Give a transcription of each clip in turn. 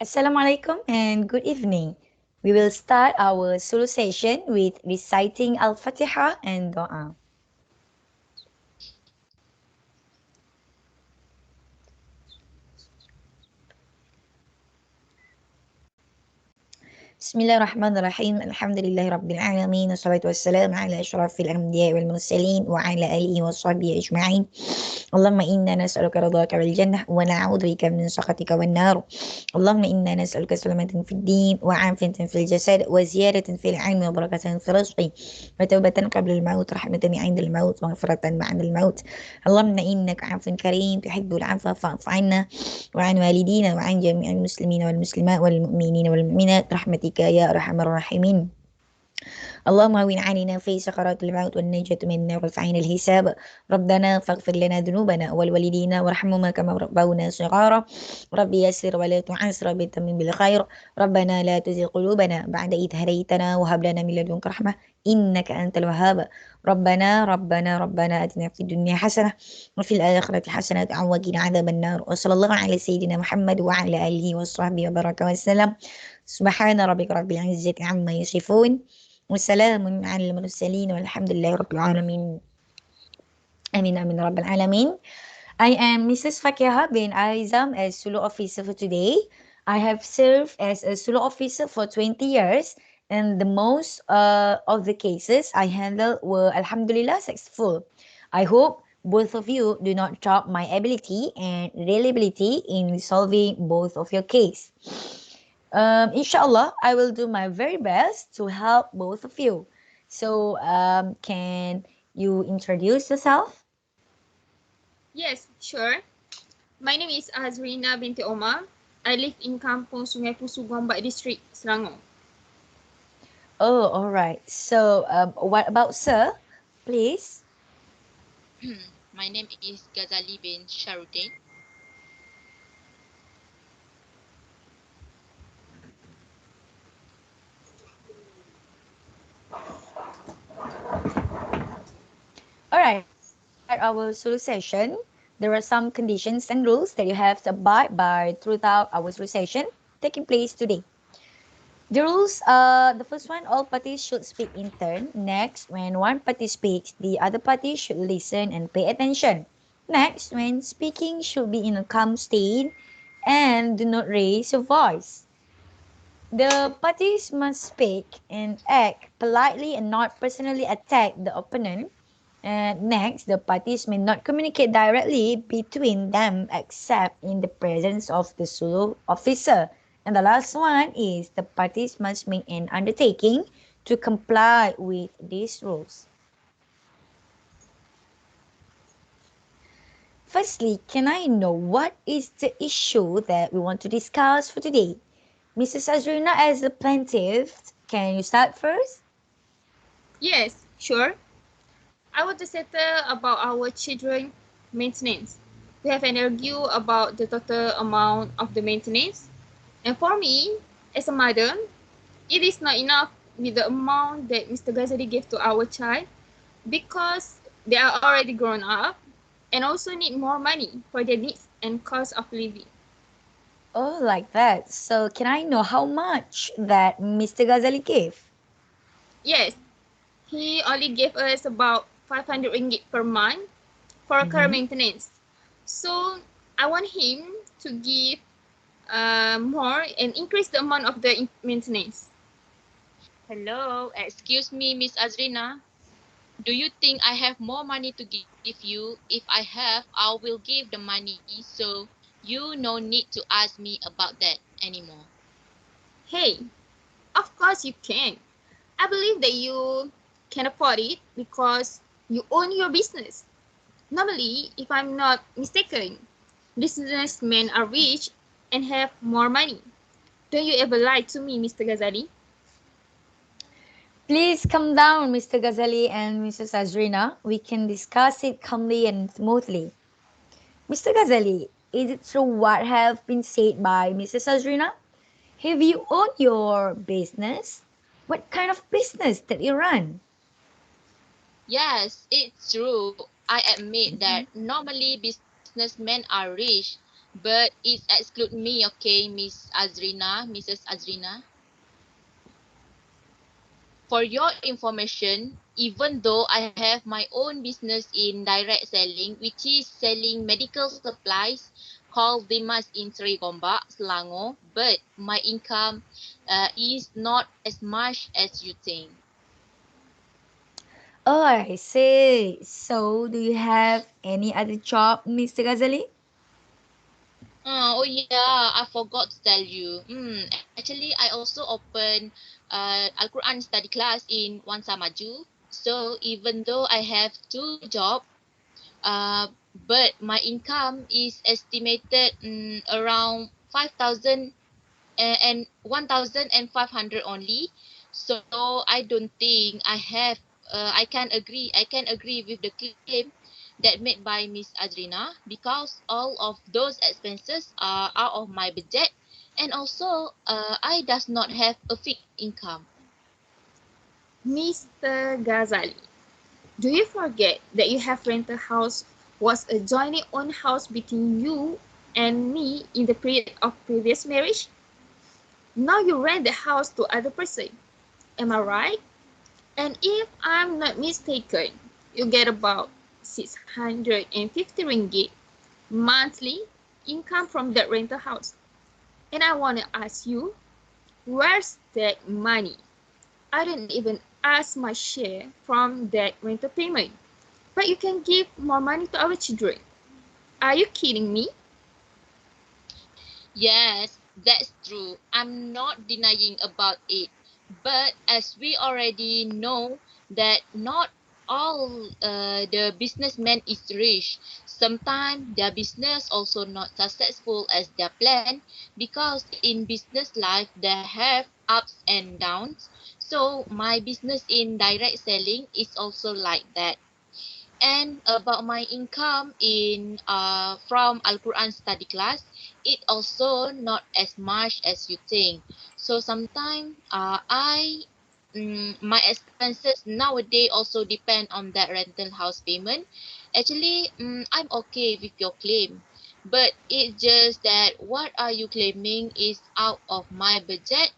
Assalamualaikum and good evening. We will start our Sulh session with reciting Al-Fatihah and Doa. Bismillahirrahmanirrahim. Alhamdulillahi Rabbil Alamin. Wassalatu wassalamu ala ashrafil anbiya wal mursalin wa ala alihi wa sahbihi ajma'in. Allahumma inna nas'aluka ridhaka wal jannah wa na'udzu bika min sakhatika wan nar. Allahumma inna nas'aluka salamatan fid din wa 'afiyatan fil jasad wa ziyadatan fil 'ilmi wa barakatan fil rizqi wa tawbatan qabla al maut rahmatan 'inda al maut wa maghfiratan ba'da al maut. Allahumma innaka 'afuwun karim tuhibbul 'afwa fa'fu 'anna wa 'an walidina wa 'an jami'il muslimina wal muslimat wal mu'minina wal mu'minat rahmatika ya arhamar rahimin. اللهم هون علينا في سكرات الموت والنجاة من النار والفعين الحساب. ربنا فاغفر لنا ذنوبنا والوالدين وارحمهما كما ربونا صغارا. ربي يسر ولا تعسر بالتمم بالخير. ربنا لا تزغ قلوبنا بعد إذ هديتنا وهب لنا من لدنك رحمة إنك أنت الوهاب. ربنا آتنا في الدنيا حسنة وفي الآخرة حسنة وقنا عذاب النار. وصلى الله على سيدنا محمد وعلى آله وصحبه وبارك وسلم. سبحان ربك رب العزة عما يصفون وسلام على المرسلين والحمد لله رب العالمين. Amin amin Rabbil Alamin. I am Mrs. FAQIHAH bin AIZAM as Sulh officer for today. I have served as a Sulh officer for 20 years and the most of the cases I handled were Alhamdulillah successful. I hope both of you do not doubt my ability and reliability in resolving both of your case. Inshallah, I will do my very best to help both of you. So, can you introduce yourself? Yes, sure. My name is Azrina binti Omar. I live in Kampung Sungai Pusu, Gombak District, Selangor. Oh, all right. So, what about sir? Please. My name is Ghazali bin Sharuddin. All right. At our Sulh session, there are some conditions and rules that you have to abide by throughout our Sulh session taking place today. The rules are the first one, all parties should speak in turn. Next, when one party speaks, the other party should listen and pay attention. Next, when speaking should be in a calm state and do not raise your voice. The parties must speak and act politely and not personally attack the opponent. And next, the parties may not communicate directly between them except in the presence of the Sulh officer. And the last one is the parties must make an undertaking to comply with these rules. Firstly, can I know what is the issue that we want to discuss for today? Mrs. Azrina, as the plaintiff, can you start first? Yes, sure. I want to settle about our children maintenance. We have an argue about the total amount of the maintenance. And for me, as a mother, it is not enough with the amount that Mr. Ghazali gave to our child because they are already grown up and also need more money for their needs and cost of living. Oh, like that. So can I know how much that Mr. Ghazali gave? Yes, he only gave us about 500 ringgit per month for car maintenance. So I want him to give more and increase the amount of the maintenance. Hello, excuse me, Miss Azrina. Do you think I have more money to give you? If I have, I will give the money, so you no need to ask me about that anymore. Hey, of course you can. I believe that you can afford it because you own your business. Normally, if I'm not mistaken, businessmen are rich and have more money. Don't you ever lie to me, Mr. Ghazali? Please come down, Mr. Ghazali and Mrs. Azrina. We can discuss it calmly and smoothly. Mr. Ghazali, is it true what have been said by Mrs. Azrina? Have you owned your business? What kind of business that you run? Yes, it's true. I admit that normally businessmen are rich, but it exclude me, okay, Mrs. Azrina. For your information, even though I have my own business in direct selling, which is selling medical supplies called Dimas in Sri Gombak, Selangor, but my income is not as much as you think. Oh, I see. So, do you have any other job, Mr. Ghazali? Oh yeah, I forgot to tell you. Actually, I also opened Al-Quran study class in Wansamaju. So even though I have two jobs, but my income is estimated around 5,000 and 1,500 only. So I don't think I can agree with the claim that made by Miss Adrina, because all of those expenses are out of my budget, and also I does not have a fixed income. Mr. Ghazali, do you forget that you have rented house was a jointly owned house between you and me in the period of previous marriage? Now you rent the house to other person. Am I right? And if I'm not mistaken, you get about 650 ringgit monthly income from that rental house. And I want to ask you, where's that money? I didn't even ask my share from that rental payment. But you can give more money to our children. Are you kidding me? Yes, that's true. I'm not denying about it. But as we already know that not all the businessmen is rich. Sometimes their business also not successful as their plan, because in business life they have ups and downs. So my business in direct selling is also like that. And about my income in from Al Quran study class, it also not as much as you think. So sometimes my expenses nowadays also depend on that rental house payment. Actually, I'm okay with your claim, but it's just that what are you claiming is out of my budget,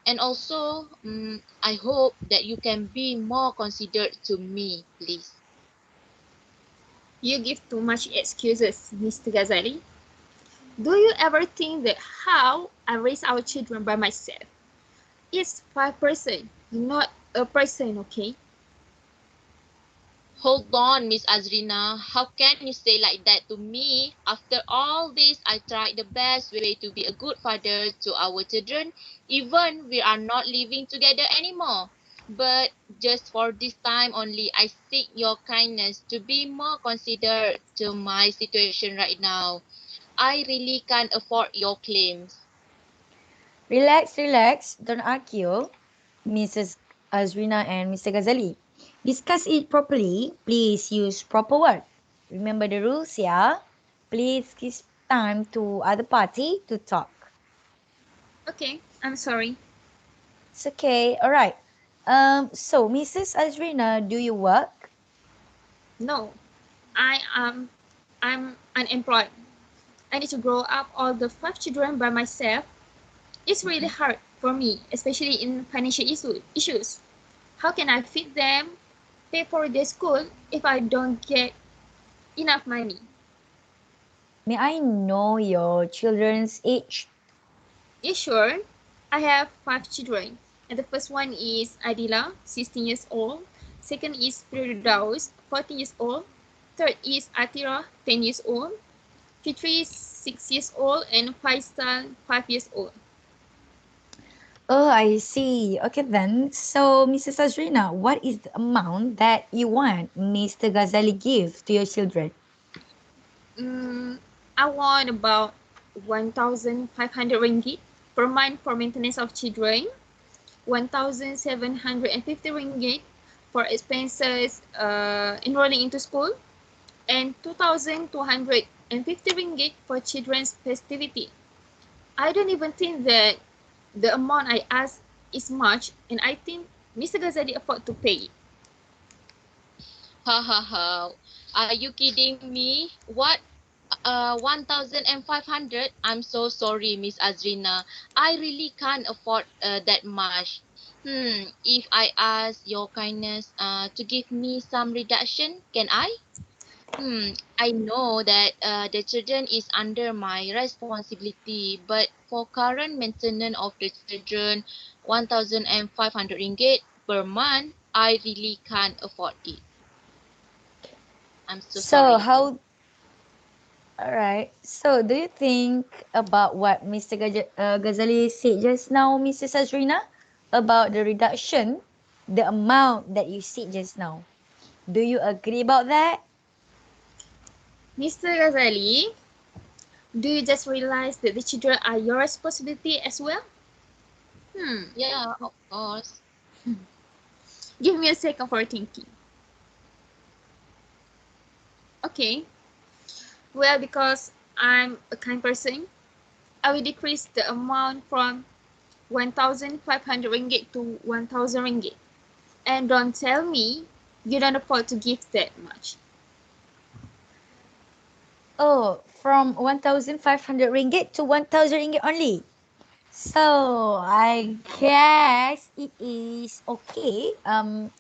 and also I hope that you can be more considerate to me, please. You give too much excuses, Mr. Ghazali. Do you ever think that how I raise our children by myself? It's 5%, not a person, okay? Hold on, Miss Azrina. How can you say like that to me? After all this, I tried the best way to be a good father to our children, even we are not living together anymore. But just for this time only, I seek your kindness to be more considerate to my situation right now. I really can't afford your claims. Relax, relax. Don't argue, Mrs. Azrina and Mr. Ghazali. Discuss it properly. Please use proper word. Remember the rules, yeah? Please give time to other party to talk. Okay, I'm sorry. It's okay. All right. So Mrs. Azrina, do you work? No, I'm unemployed. I need to grow up all the 5 children by myself. It's really hard for me, especially in financial issues. How can I feed them, pay for their school if I don't get enough money? May I know your children's age? Yeah, sure. I have 5 children. And the first one is Adila, 16 years old. Second is Firdaus, 14 years old. Third is Atira, 10 years old. Fitri, 6 years old. And Faisal, 5 years old. Oh, I see. Okay then. So, Mrs. Azrina, what is the amount that you want Mr. Ghazali give to your children? Mm, I want about 1,500 ringgit per month for maintenance of children, 1,750 ringgit for expenses enrolling into school, and 2,250 ringgit for children's festivity. I don't even think that the amount I ask is much, and I think Mr. Ghazali afford to pay it. Ha ha ha. Are you kidding me? What 1,500. I'm so sorry, Miss Azrina. I really can't afford that much. If I ask your kindness to give me some reduction, can I? I know that the children is under my responsibility, but for current maintenance of the children, 1,500 ringgit per month, I really can't afford it. I'm so So sorry. how, all right. So do you think about what Mr. Ghazali said just now, Mrs. Azrina, about the reduction, the amount that you said just now? Do you agree about that? Mr. Ghazali, do you just realize that the children are your responsibility as well? Yeah, of course. Give me a second for thinking. Okay. Well, because I'm a kind person, I will decrease the amount from 1,500 ringgit to 1,000 ringgit. And don't tell me you don't afford to give that much. Oh, from 1,500 ringgit to 1,000 ringgit only. So I guess it is okay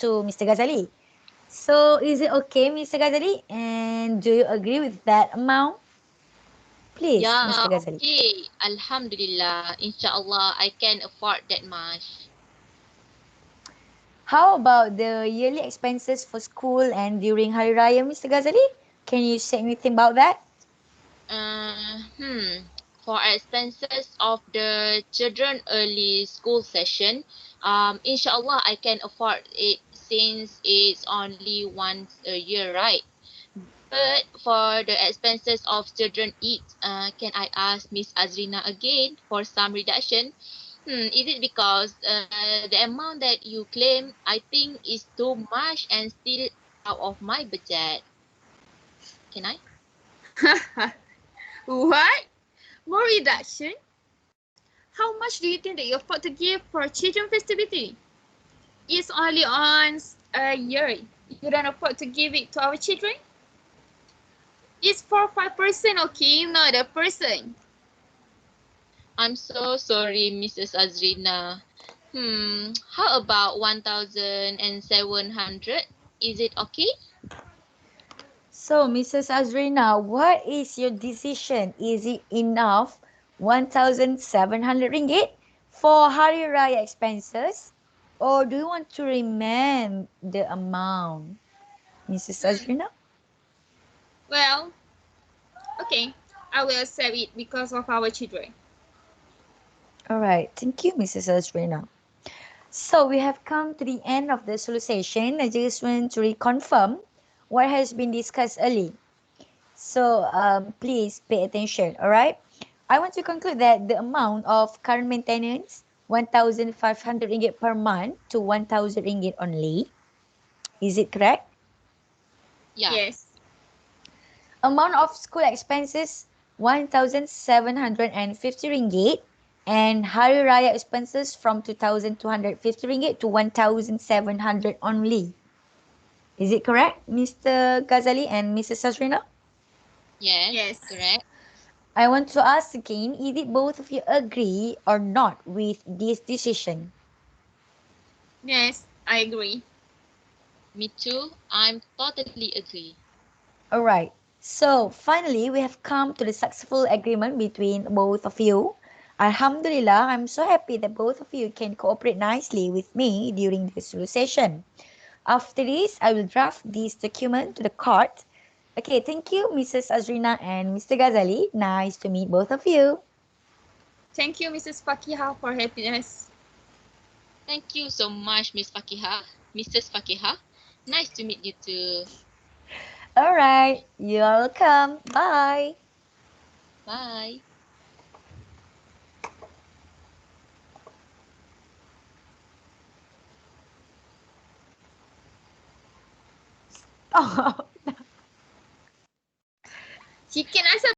to Mr. Ghazali. So is it okay, Mr. Ghazali? And do you agree with that amount? Please, Yeah, Mr. Ghazali. okay. Alhamdulillah. Inshallah, I can afford that much. How about the yearly expenses for school and during Hari Raya, Mr. Ghazali? Can you say anything about that? Uh, hmm. For expenses of the children early school session, inshallah I can afford it since it's only once a year, right? But for the expenses of children eat, can I ask Miss Azrina again for some reduction? Is it because the amount that you claim I think is too much and still out of my budget? Can I? What? More reduction? How much do you think that you afford to give for children festivity? It's only once a year. You don't afford to give it to our children? It's for 5%, okay? Not a person. I'm so sorry, Mrs. Azrina. How about 1,700? Is it okay? So, Mrs. Azrina, what is your decision? Is it enough 1,700 ringgit for Hari Raya expenses? Or do you want to remain the amount, Mrs. Azrina? Well, okay. I will accept it because of our children. All right. Thank you, Mrs. Azrina. So, we have come to the end of the session. I just want to reconfirm what has been discussed early. So, please pay attention. All right. I want to conclude that the amount of current maintenance, 1,500 ringgit per month to 1,000 ringgit only. Is it correct? Yeah. Yes. Amount of school expenses, 1,750 ringgit. And Hari Raya expenses from 2,250 ringgit to 1,700 only. Is it correct, Mr. Ghazali and Mrs. Sazrina? Yes, Yes. correct. I want to ask again, is it both of you agree or not with this decision? Yes, I agree. Me too. I'm totally agree. All right. So finally, we have come to the successful agreement between both of you. Alhamdulillah, I'm so happy that both of you can cooperate nicely with me during this session. After this, I will draft this document to the court. Okay, thank you, Mrs. Azrina and Mr. Ghazali. Nice to meet both of you. Thank you, Mrs. FAQIHAH, for helping us. Thank you so much, Miss Fakihah. Mrs. Fakihah. Nice to meet you too. All right, you're welcome. Bye. Bye. Oh. Chicken asam